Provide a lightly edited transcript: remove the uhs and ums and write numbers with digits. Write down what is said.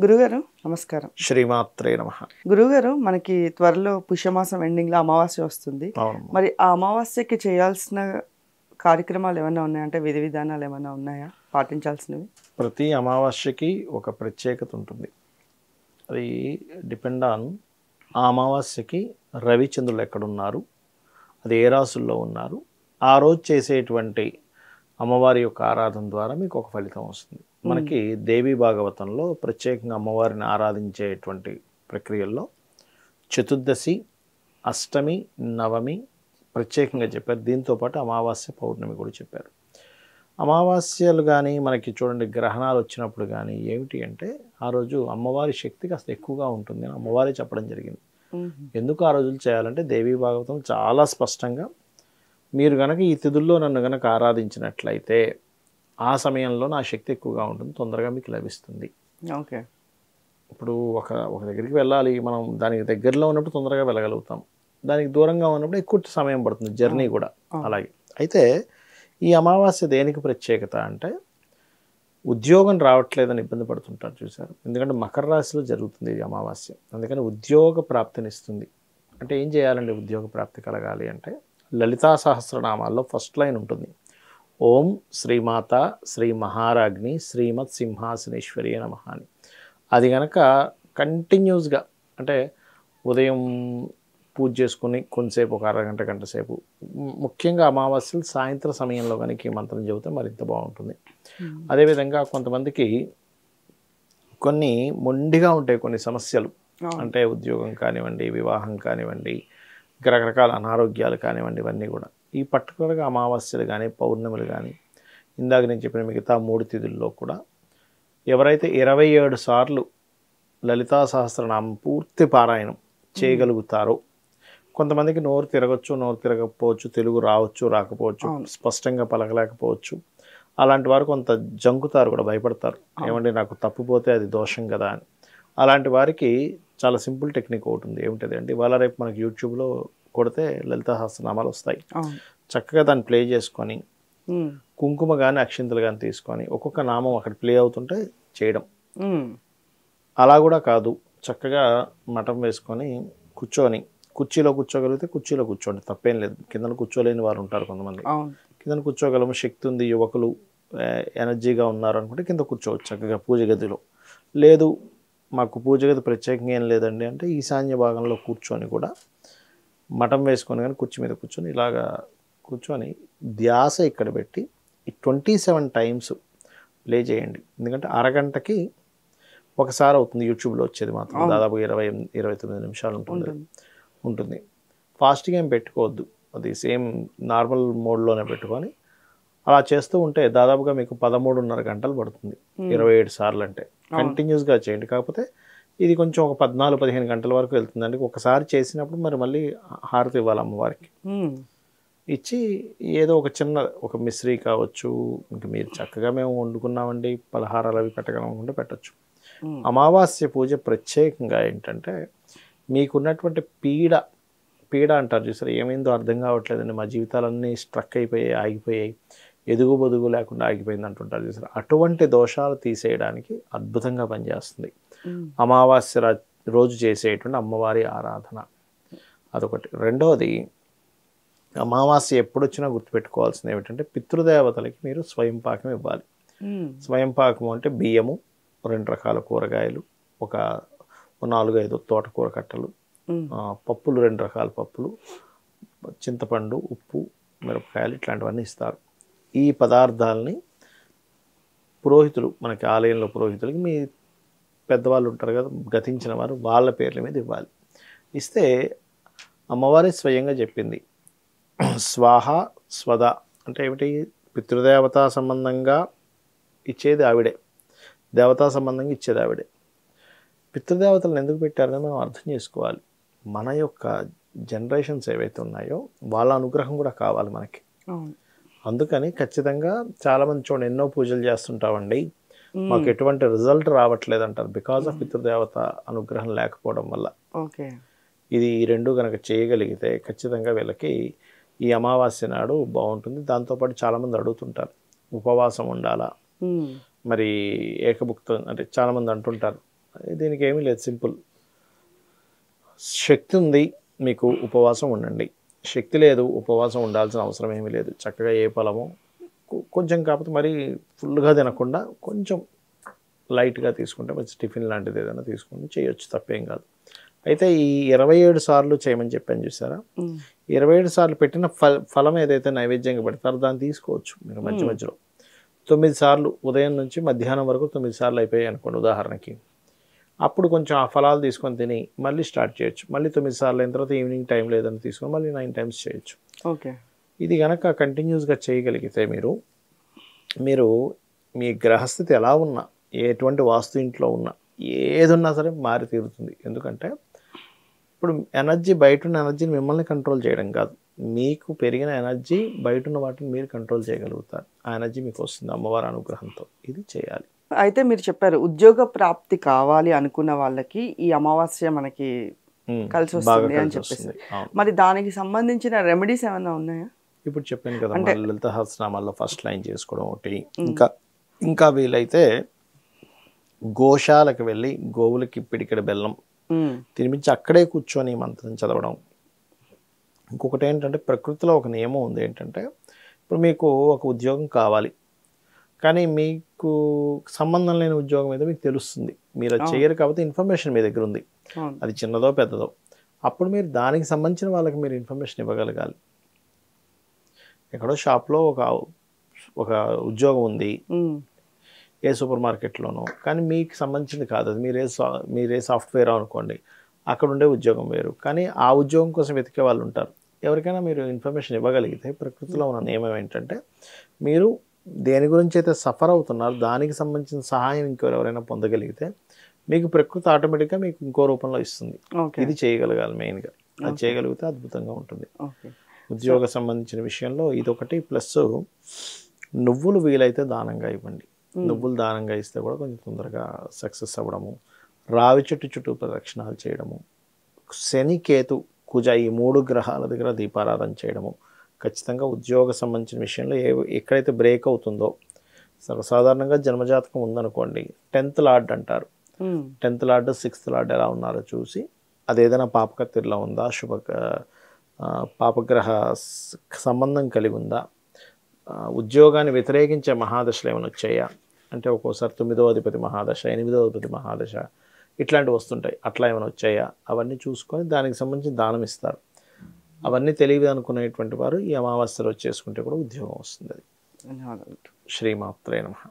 గురుగారు నమస్కారం. శ్రీమాత్రే నమః. గురుగారు మనకి త్వరలో పుష్యమాసం ఎండింగ్లో అమావాస్య వస్తుంది. అవును. మరి ఆ అమావాస్యకి చేయాల్సిన కార్యక్రమాలు ఏమైనా ఉన్నాయా? అంటే విధి విధానాలు ఏమైనా ఉన్నాయా పాటించాల్సినవి? ప్రతి అమావాస్యకి ఒక ప్రత్యేకత ఉంటుంది. అది డిపెండ్ ఆన్ ఆ అమావాస్యకి రవిచంద్రులు ఎక్కడున్నారు, అది ఏ రాసుల్లో ఉన్నారు, ఆ రోజు చేసేటువంటి అమ్మవారి యొక్క ఆరాధన ద్వారా మీకు ఒక ఫలితం వస్తుంది. మనకి దేవీ భాగవతంలో ప్రత్యేకంగా అమ్మవారిని ఆరాధించేటువంటి ప్రక్రియల్లో చతుర్దశి, అష్టమి, నవమి ప్రత్యేకంగా చెప్పారు. దీంతోపాటు అమావాస్య, పౌర్ణమి కూడా చెప్పారు. అమావాస్యలు కానీ మనకి చూడండి గ్రహణాలు వచ్చినప్పుడు కానీ ఏమిటి అంటే ఆ రోజు అమ్మవారి శక్తి కాస్త ఎక్కువగా ఉంటుంది అని అమ్మవారే చెప్పడం జరిగింది. ఎందుకు ఆ రోజులు చేయాలంటే దేవీ భాగవతం చాలా స్పష్టంగా మీరు గనక ఈ తిథుల్లో నన్ను గనక ఆరాధించినట్లయితే ఆ సమయంలో నా శక్తి ఎక్కువగా ఉంటుంది, తొందరగా మీకు లభిస్తుంది. ఓకే. ఇప్పుడు ఒక దగ్గరికి వెళ్ళాలి, మనం దానికి దగ్గరలో ఉన్నప్పుడు తొందరగా వెళ్ళగలుగుతాం, దానికి దూరంగా ఉన్నప్పుడు ఎక్కువ సమయం పడుతుంది జర్నీ కూడా అలాగే. అయితే ఈ అమావాస్య దేనికి ప్రత్యేకత అంటే ఉద్యోగం రావట్లేదని ఇబ్బంది పడుతుంటారు చూసారు. ఎందుకంటే మకర రాశిలో జరుగుతుంది ఈ అమావాస్య, అందుకని ఉద్యోగ ప్రాప్తినిస్తుంది. అంటే ఏం చేయాలండి ఉద్యోగ ప్రాప్తి కలగాలి అంటే లలితా సహస్రనామాల్లో ఫస్ట్ లైన్ ఉంటుంది, ఓం శ్రీమాత శ్రీ మహారాజ్ని శ్రీమత్ సింహాసనేశ్వరి నమః అని. అది కనుక కంటిన్యూస్గా అంటే ఉదయం పూజ చేసుకుని కొంతసేపు ఒక అరగంట గంట సేపు, ముఖ్యంగా అమావాస్యలు సాయంత్రం సమయంలో కనుక ఈ మంత్రం చెబితే మరింత బాగుంటుంది. అదేవిధంగా కొంతమందికి కొన్ని మొండిగా ఉంటాయి కొన్ని సమస్యలు, అంటే ఉద్యోగం కానివ్వండి, వివాహం కానివ్వండి, రకరకాల అనారోగ్యాలు కానివ్వండి, ఇవన్నీ కూడా ఈ పర్టికులర్గా అమావాస్యలు కానీ పౌర్ణములు కానీ ఇందాక నేను చెప్పిన మిగతా 3 తిథుల్లో కూడా ఎవరైతే 27 సార్లు లలితా సహస్రనామం పూర్తి పారాయణం చేయగలుగుతారో, కొంతమందికి నోరు తిరగచ్చు, నోరు తిరగకపోవచ్చు, తెలుగు రావచ్చు రాకపోవచ్చు, స్పష్టంగా పలకలేకపోవచ్చు, అలాంటి వారు కొంత జంకుతారు కూడా, భయపడతారు, ఏమంటే నాకు తప్పిపోతే అది దోషం కదా అని. అలాంటి వారికి చాలా సింపుల్ టెక్నిక్ ఒకటి ఉంది. ఏమిటది అంటే ఇవాళ రేపు మనకి యూట్యూబ్లో కొడితే లలితా సహస్రనామాలు వస్తాయి. చక్కగా దాన్ని ప్లే చేసుకొని కుంకుమ కానీ అక్షింతలు కానీ తీసుకొని ఒక్కొక్క నామం అక్కడ ప్లే అవుతుంటే చేయడం. అలా కూడా కాదు, చక్కగా మఠం వేసుకొని కూర్చొని కుర్చీలో కూర్చోగలిగితే కుర్చీలో కూర్చోండి, తప్పేం లేదు. కిందన కూర్చోలేని వారు ఉంటారు కొంతమంది, కిందన కూర్చోగలము, శక్తి ఉంది, యువకులు ఎనర్జీగా ఉన్నారు అనుకుంటే కింద కూర్చోవచ్చు చక్కగా పూజ గదిలో. లేదు మాకు పూజ గది ప్రత్యేకంగా ఏం లేదండి అంటే ఈశాన్య భాగంలో కూర్చొని కూడా మఠం వేసుకొని కానీ కుర్చీ మీద కూర్చొని ఇలాగా కూర్చొని ధ్యాస ఇక్కడ పెట్టి 27 టైమ్స్ ప్లే చేయండి. ఎందుకంటే అరగంటకి ఒకసారి అవుతుంది యూట్యూబ్లో వచ్చేది, మాత్రం దాదాపు 20-29 నిమిషాలు ఉంటుంది. ఫాస్ట్గా ఏం పెట్టుకోవద్దు, అది సేమ్ నార్మల్ మోడ్లోనే పెట్టుకొని అలా చేస్తూ ఉంటే దాదాపుగా మీకు 13.5 గంటలు పడుతుంది 27 సార్లు అంటే. కంటిన్యూస్గా చేయండి. కాకపోతే ఇది కొంచెం ఒక 14-15 గంటల వరకు వెళ్తుందండి. ఒకసారి చేసినప్పుడు మరి మళ్ళీ హారతి ఇవ్వాలి అమ్మవారికి. ఇచ్చి ఏదో ఒక చిన్న ఒక మిశ్రీ కావచ్చు, ఇంకా మీరు చక్కగా మేము వండుకున్నామండి పలహారాలు అవి పెట్టగలనుకుంటే పెట్టచ్చు. అమావాస్య పూజ ప్రత్యేకంగా ఏంటంటే మీకున్నటువంటి పీడ అంటారు చూసారు, ఏమైందో అర్థం కావట్లేదండి, మా జీవితాలన్నీ స్ట్రక్ అయిపోయాయి, ఆగిపోయాయి, ఎదుగు బొదుగు లేకుండా ఆగిపోయింది అంటుంటారు చూసారు, అటువంటి దోషాలు తీసేయడానికి అద్భుతంగా పనిచేస్తుంది అమావాస్య రోజు చేసేటువంటి అమ్మవారి ఆరాధన. అదొకటి. రెండవది, అమావాస్య ఎప్పుడు వచ్చినా గుర్తుపెట్టుకోవాల్సింది ఏమిటంటే పితృదేవతలకి మీరు స్వయం పాకం ఇవ్వాలి. స్వయం పాకం అంటే బియ్యము, 2 రకాల కూరగాయలు, ఒక 4-5 తోటకూర కట్టలు, పప్పులు, 2 రకాల పప్పులు, చింతపండు, ఉప్పు, మిరపకాయలు, ఇట్లాంటివన్నీ ఇస్తారు. ఈ పదార్థాలని పురోహితులు, మనకి ఆలయంలో పురోహితులకి మీ పెద్దవాళ్ళు ఉంటారు కదా గతించిన వారు, వాళ్ళ పేర్ల మీద ఇవ్వాలి. ఇస్తే అమ్మవారి స్వయంగా చెప్పింది స్వాహ స్వద అంటే ఏమిటి, పితృదేవతా సంబంధంగా ఇచ్చేది ఆవిడే, దేవతా సంబంధంగా ఇచ్చేది ఆవిడే. పితృదేవతలను ఎందుకు పెట్టారని మనం అర్థం చేసుకోవాలి. మన యొక్క జనరేషన్స్ ఏవైతే ఉన్నాయో వాళ్ళ అనుగ్రహం కూడా కావాలి మనకి. అందుకని ఖచ్చితంగా చాలామంది చూడండి ఎన్నో పూజలు చేస్తుంటామండి, మాకు ఎటువంటి రిజల్ట్ రావట్లేదు అంటారు, బికాజ్ ఆఫ్ పితృదేవత అనుగ్రహం లేకపోవడం వల్ల. ఇది ఈ రెండు కనుక చేయగలిగితే ఖచ్చితంగా వీళ్ళకి ఈ అమావాస్య నాడు బాగుంటుంది. దాంతోపాటు చాలామంది అడుగుతుంటారు ఉపవాసం ఉండాలా, మరి ఏకభుక్తం అంటే చాలామంది అంటుంటారు దీనికి ఏమీ లేదు, సింపుల్. శక్తి ఉంది మీకు, ఉపవాసం ఉండండి. శక్తి లేదు, ఉపవాసం ఉండాల్సిన అవసరం ఏమీ లేదు. చక్కగా ఏ ఫలమో కొంచెం, కాకపోతే మరీ ఫుల్గా తినకుండా కొంచెం లైట్గా తీసుకుంటే మంచి టిఫిన్ లాంటిది ఏదైనా తీసుకుంటే చేయొచ్చు, తప్పేం కాదు. అయితే ఈ 27 సార్లు చేయమని చెప్పాను చూసారా, 27 సార్లు పెట్టిన ఫలం ఏదైతే నైవేద్యంగా పెడతారో దాన్ని తీసుకోవచ్చు మీరు మధ్య మధ్యలో. 9 సార్లు ఉదయం నుంచి మధ్యాహ్నం వరకు 9 సార్లు అయిపోయాయి అనుకోండి ఉదాహరణకి, అప్పుడు కొంచెం ఆ ఫలాలు తీసుకొని తిని మళ్ళీ స్టార్ట్ చేయొచ్చు. మళ్ళీ 9 సార్లు అయిన తర్వాత ఈవినింగ్ టైం లేదని తీసుకొని మళ్ళీ 9 టైమ్స్ చేయొచ్చు. ఓకే. ఇది కనుక కంటిన్యూస్గా చేయగలిగితే మీరు మీ గ్రహస్థితి ఎలా ఉన్నా, ఎటువంటి వాస్తు ఇంట్లో ఉన్నా, ఏది ఉన్నా సరే మారి తీరుతుంది. ఎందుకంటే ఇప్పుడు ఎనర్జీ, బయట ఉన్న ఎనర్జీని మిమ్మల్ని కంట్రోల్ చేయడం కాదు, మీకు పెరిగిన ఎనర్జీ బయట ఉన్న వాటిని మీరు కంట్రోల్ చేయగలుగుతారు. ఆ ఎనర్జీ మీకు వస్తుంది అమ్మవారి అనుగ్రహంతో. ఇది చేయాలి. అయితే మీరు చెప్పారు ఉద్యోగ ప్రాప్తి కావాలి అనుకున్న వాళ్ళకి ఈ అమావాస్య మనకి కలిసి వస్తుంది అని చెప్పేసి. మరి దానికి సంబంధించిన రెమెడీస్ ఏమైనా ఉన్నాయా? ఇప్పుడు చెప్పాను కదా, లలిత సహస్రనామాల్లో ఫస్ట్ లైన్ చేసుకోవడం ఒకటి. ఇంకా వీలైతే గోశాలకు వెళ్ళి గోవులకి పిడికెడ బెల్లం తినిపించి అక్కడే కూర్చొని మంత్రం చదవడం. ఇంకొకటి ఏంటంటే, ప్రకృతిలో ఒక నియమం ఉంది ఏంటంటే, ఇప్పుడు మీకు ఒక ఉద్యోగం కావాలి, కానీ మీకు సంబంధం లేని ఉద్యోగం ఏదో మీకు తెలుస్తుంది, మీరు అది చేయరు కాబట్టి ఇన్ఫర్మేషన్ మీ దగ్గర ఉంది, అది చిన్నదో పెద్దదో. అప్పుడు మీరు దానికి సంబంధించిన వాళ్ళకి మీరు ఇన్ఫర్మేషన్ ఇవ్వగలగాలి. ఎక్కడో షాప్లో ఒక ఉద్యోగం ఉంది ఏ సూపర్ మార్కెట్లోనో, కానీ మీకు సంబంధించింది కాదు అది. మీరే సాఫ్ట్వేర్ అనుకోండి, అక్కడ ఉండే ఉద్యోగం వేరు, కానీ ఆ ఉద్యోగం కోసం వెతికే వాళ్ళు ఉంటారు. ఎవరికైనా మీరు ఇన్ఫర్మేషన్ ఇవ్వగలిగితే, ప్రకృతిలో ఉన్న నియమం ఏంటంటే, మీరు దేని గురించి అయితే సఫర్ అవుతున్నారు దానికి సంబంధించిన సహాయం ఇంకెవరైనా పొందగలిగితే మీకు ప్రకృతి ఆటోమేటిక్గా మీకు ఇంకో రూపంలో ఇస్తుంది. ఇది చేయగలగాలి మెయిన్గా. అది చేయగలిగితే అద్భుతంగా ఉంటుంది. ఉద్యోగ సంబంధించిన విషయంలో ఇదొకటి. ప్లస్ నువ్వులు వీలైతే దానంగా ఇవ్వండి. నువ్వులు దానంగా ఇస్తే కూడా కొంచెం తొందరగా సక్సెస్ అవ్వడము. రావి చెట్టు చుట్టూ ప్రదక్షిణాలు చేయడము. శని, కేతు, కుజ ఈ 3 గ్రహాల దగ్గర దీపారాధన చేయడము ఖచ్చితంగా ఉద్యోగ సంబంధించిన విషయంలో ఎక్కడైతే బ్రేక్ అవుతుందో, సర్వసాధారణంగా జన్మజాతకం ఉందనుకోండి, 10th లార్డ్ అంటారు. 10th లార్డ్ 6th లార్డ్ ఎలా ఉన్నారో చూసి, అదేదైనా పాపకత్తిరిలో ఉందా, పాపగ్రహ సంబంధం కలిగి ఉందా, ఉద్యోగాన్ని వ్యతిరేకించే మహాదశలు ఏమైనా వచ్చాయా అంటే, ఒక్కోసారి 9వ అధిపతి మహాదశ, 8వ అధిపతి మహాదశ ఇట్లాంటివి వస్తుంటాయి, అట్లా ఏమైనా వచ్చాయా అవన్నీ చూసుకొని దానికి సంబంధించి దానం ఇస్తారు. అవన్నీ తెలియదు అనుకునేటువంటి వారు ఈ అమావాస్యలో చేసుకుంటే కూడా ఉద్యోగం వస్తుంది. అది శ్రీమాత్రే నమః.